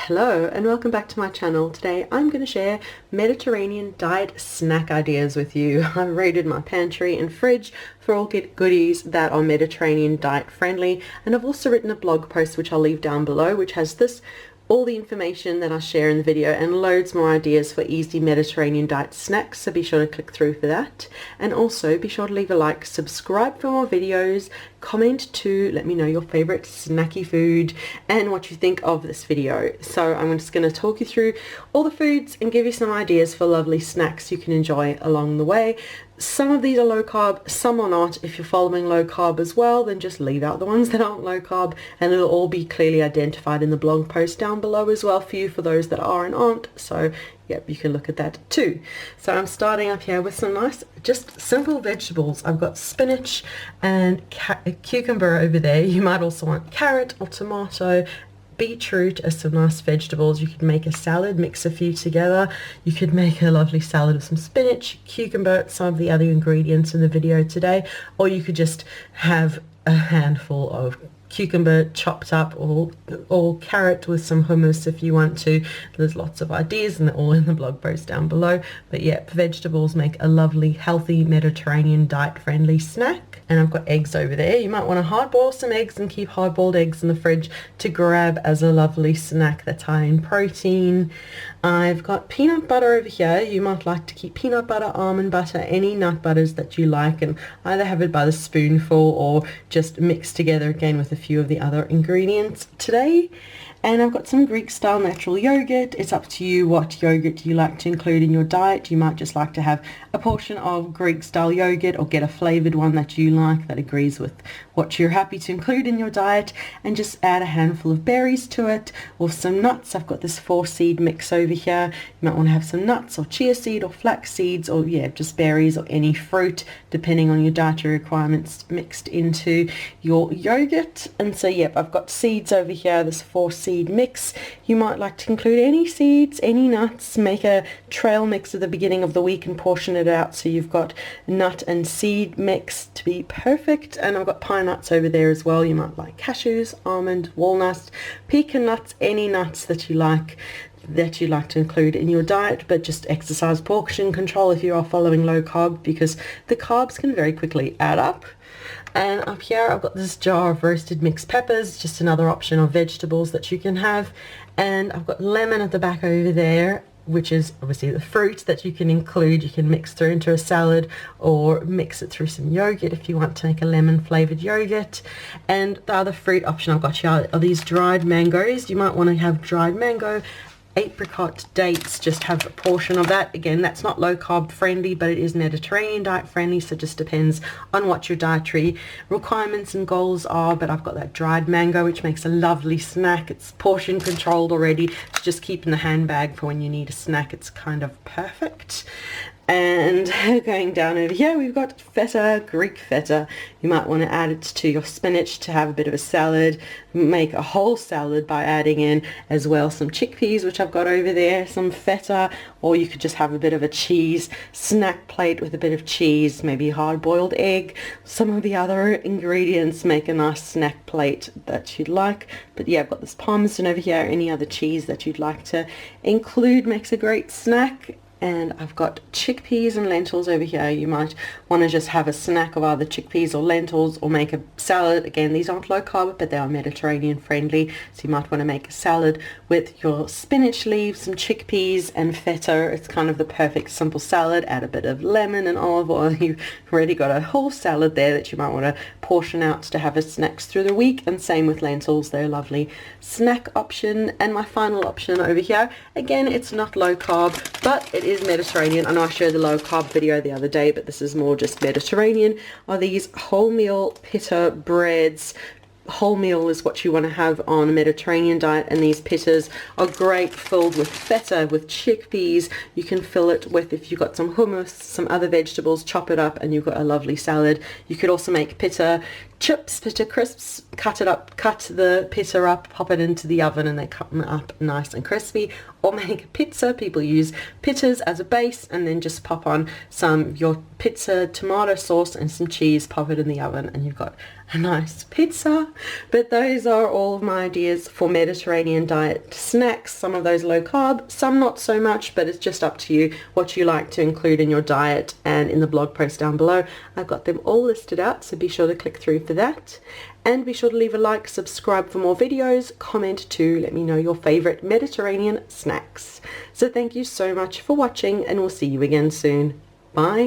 Hello and welcome back to my channel. Today I'm going to share Mediterranean diet snack ideas with you. I've raided my pantry and fridge for all goodies that are Mediterranean diet friendly, and I've also written a blog post which I'll leave down below, which has all the information that I share in the video and loads more ideas for easy Mediterranean diet snacks, so be sure to click through for that. And also be sure to leave a like, subscribe for more videos, comment to let me know your favorite snacky food and what you think of this video. So I'm just going to talk you through all the foods and give you some ideas for lovely snacks you can enjoy along the way. Some of these are low carb, some are not. If you're following low carb as well, then just leave out the ones that aren't low carb, and it'll all be clearly identified in the blog post down below as well for you, for those that are and aren't. So yep, you can look at that too. So I'm starting up here with some nice, just simple vegetables. I've got spinach and cucumber over there. You might also want carrot or tomato, beetroot as some nice vegetables. You could make a salad, mix a few together. You could make a lovely salad with some spinach, cucumber, some of the other ingredients in the video today, or you could just have a handful of cucumber chopped up, or carrot with some hummus if you want to. There's lots of ideas and they're all in the blog post down below. But yeah, vegetables make a lovely healthy Mediterranean diet friendly snack. And I've got eggs over there. You might want to hard boil some eggs and keep hard boiled eggs in the fridge to grab as a lovely snack that's high in protein. I've got peanut butter over here. You might like to keep peanut butter, almond butter, any nut butters that you like, and either have it by the spoonful or just mix together again with a few of the other ingredients today. And I've got some Greek style natural yogurt. It's up to you what yogurt you like to include in your diet. You might just like to have a portion of Greek style yogurt, or get a flavored one that you like that agrees with what you're happy to include in your diet, and just add a handful of berries to it or some nuts. I've got this 4-seed mix over here. You might want to have some nuts or chia seed or flax seeds, or yeah, just berries or any fruit depending on your dietary requirements mixed into your yogurt. And so yep, I've got seeds over here, this 4-seed mix. You might like to include any seeds, any nuts. Make a trail mix at the beginning of the week and portion it out so you've got nut and seed mix to be perfect. And I've got pine nuts over there as well. You might like cashews, almond, walnuts, pecan nuts, any nuts that you like to include in your diet, but just exercise portion control if you are following low carb, because the carbs can very quickly add up. And up here I've got this jar of roasted mixed peppers, just another option of vegetables that you can have. And I've got lemon at the back over there, which is obviously the fruit that you can include. You can mix through into a salad or mix it through some yogurt if you want to make a lemon flavored yogurt. And the other fruit option I've got here are these dried mangoes. You might want to have dried mango, apricot, dates, just have a portion of that. Again, that's not low carb friendly, but it is Mediterranean diet friendly, so it just depends on what your dietary requirements and goals are. But I've got that dried mango, which makes a lovely snack. It's portion controlled already, so just keep in the handbag for when you need a snack. It's kind of perfect. And going down over here, we've got feta, Greek feta. You might want to add it to your spinach to have a bit of a salad. Make a whole salad by adding in as well some chickpeas, which I've got over there, some feta, or you could just have a bit of a cheese snack plate with a bit of cheese, maybe a hard-boiled egg. Some of the other ingredients make a nice snack plate that you'd like. But yeah, I've got this parmesan over here. Any other cheese that you'd like to include makes a great snack. And I've got chickpeas and lentils over here. You might want to just have a snack of either chickpeas or lentils, or make a salad. Again, these aren't low carb, but they are Mediterranean friendly, so you might want to make a salad with your spinach leaves, some chickpeas and feta. It's kind of the perfect simple salad. Add a bit of lemon and olive oil. You've already got a whole salad there that you might want to portion out to have as snacks through the week. And same with lentils, they're a lovely snack option. And my final option over here, again, it's not low carb, but it is Mediterranean. I know I showed the low carb video the other day, but this is more just Mediterranean, are these wholemeal pita breads. Wholemeal is what you want to have on a Mediterranean diet, and these pittas are great filled with feta, with chickpeas. You can fill it with, if you've got some hummus, some other vegetables, chop it up and you've got a lovely salad. You could also make pitta chips, pita crisps, cut the pita up, pop it into the oven, and they come up nice and crispy. Or make a pizza. People use pitas as a base and then just pop on some of your pizza tomato sauce and some cheese, pop it in the oven, and you've got a nice pizza. But those are all of my ideas for Mediterranean diet snacks. Some of those low carb, some not so much, but it's just up to you what you like to include in your diet. And in the blog post down below, I've got them all listed out, so be sure to click through for that. And be sure to leave a like, subscribe for more videos, comment too, let me know your favorite Mediterranean snacks. So thank you so much for watching, and we'll see you again soon. Bye.